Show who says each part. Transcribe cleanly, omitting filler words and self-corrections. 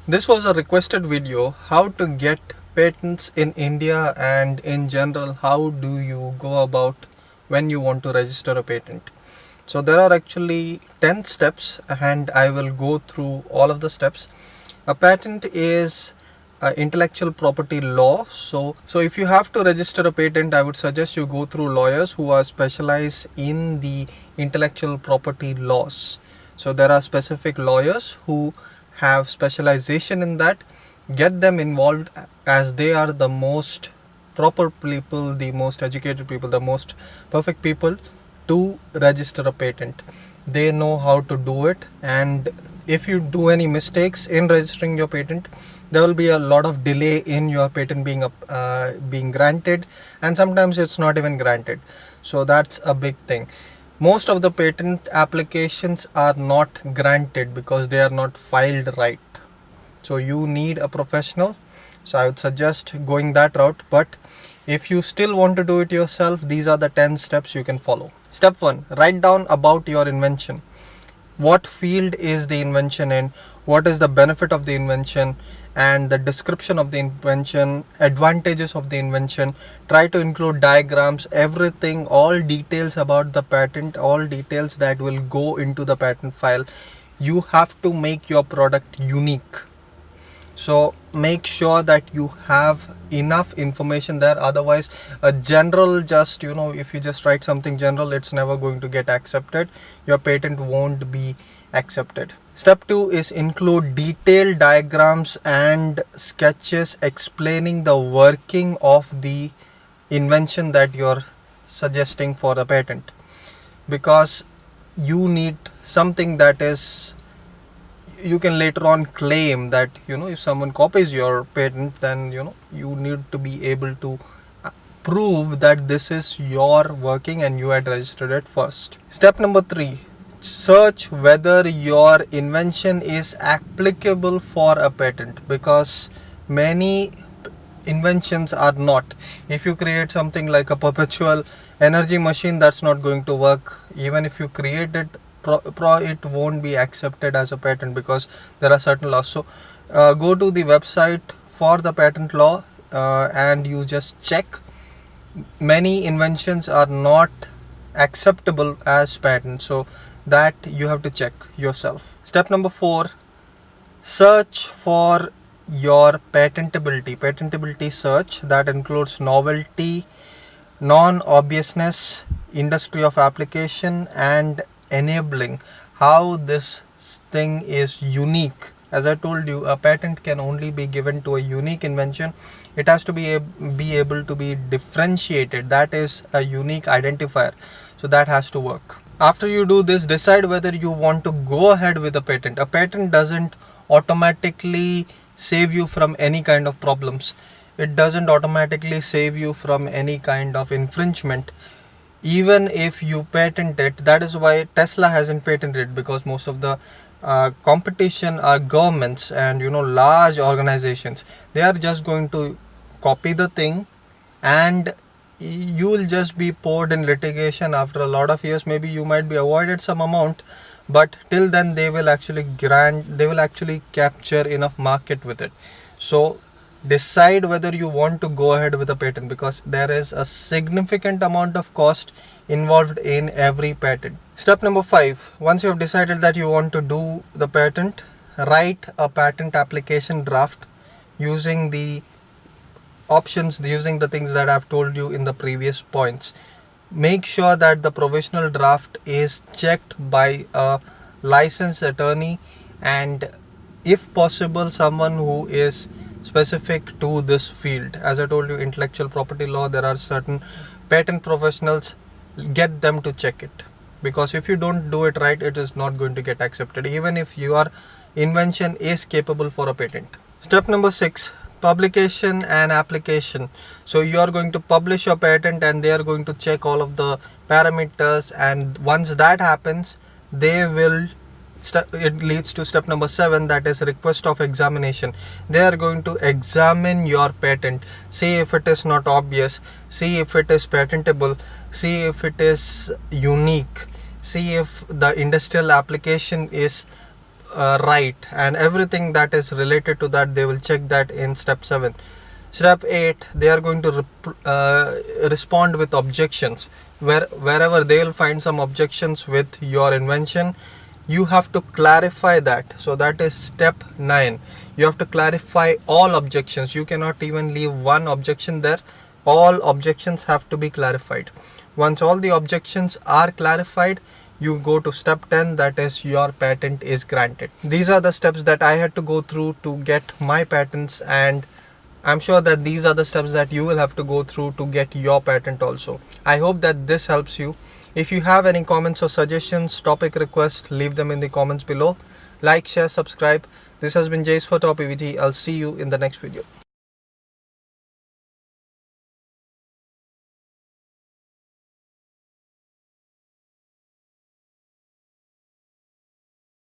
Speaker 1: This was a requested video, how to get patents in India, and in general how do you go about when you want to register a patent. So there are actually 10 steps and I will go through all of the steps. A patent is intellectual property law. So if you have to register a patent, I would suggest you go through lawyers who are specialized in the intellectual property laws. So there are specific lawyers who have specialization in that. Get them involved, as they are the most proper people, the most educated people, the most perfect people to register a patent. They know how to do it, and if you do any mistakes in registering your patent, there will be a lot of delay in your patent being granted, and sometimes it's not even granted. So that's a big thing. Most of the patent applications are not granted because they are not filed right. So you need a professional. So I would suggest going that route. But if you still want to do it yourself, these are the 10 steps you can follow. Step 1, write down about your invention. What field is the invention in? What is the benefit of the invention? And the description of the invention, advantages of the invention. Try to include diagrams, everything, all details about the patent, all details that will go into the patent file. You have to make your product unique. So make sure that you have enough information there. Otherwise, a general, if you just write something general, it's never going to get accepted. Your patent won't be accepted. Step 2 is include detailed diagrams and sketches explaining the working of the invention that you're suggesting for the patent, because you need something that is, you can later on claim that, if someone copies your patent, then you need to be able to prove that this is your working and you had registered it first. Step number 3, search whether your invention is applicable for a patent, because many inventions are not. If you create something like a perpetual energy machine, that's not going to work. Even if you create it, it won't be accepted as a patent because there are certain laws. So go to the website for the patent law and you just check. Many inventions are not acceptable as patents, so that you have to check yourself. Step number 4, search for your patentability search. That includes novelty, non-obviousness, industry of application, and enabling, how this thing is unique. As I told you, a patent can only be given to a unique invention. It has to be able to be differentiated. That is a unique identifier. So that has to work. After you do this, decide whether you want to go ahead with a patent. A patent doesn't automatically save you from any kind of problems. It doesn't automatically save you from any kind of infringement. Even if you patent it, that is why Tesla hasn't patented it, because most of the competition are governments and large organizations. They are just going to copy the thing, and you will just be poured in litigation after a lot of years. Maybe you might be avoided some amount, but till then they will actually capture enough market with it. So decide whether you want to go ahead with a patent, because there is a significant amount of cost involved in every patent. Step number 5, once you have decided that you want to do the patent, write a patent application draft using the options, using the things that I've told you in the previous points. Make sure that the provisional draft is checked by a licensed attorney, and if possible someone who is specific to this field. As I told you, intellectual property law, there are certain patent professionals. Get them to check it, because if you don't do it right, it is not going to get accepted, even if your invention is capable for a patent. Step number 6, publication and application. So you are going to publish your patent and they are going to check all of the parameters, and once that happens, it leads to step number 7, that is request of examination. They are going to examine your patent, see if it is not obvious, see if it is patentable, see if it is unique, see if the industrial application is right, and everything that is related to that, they will check that in step 7. Step 8, they are going to respond with objections. Wherever they will find some objections with your invention, you have to clarify that. So that is step 9. You have to clarify all objections. You cannot even leave one objection there. All objections have to be clarified. Once all the objections are clarified, you go to step 10, that is your patent is granted. These are the steps that I had to go through to get my patents, and I'm sure that these are the steps that you will have to go through to get your patent also. I hope that this helps you. If you have any comments or suggestions, topic requests, leave them in the comments below. Like, share, subscribe. This has been Jace for TopEvt. I'll see you in the next video.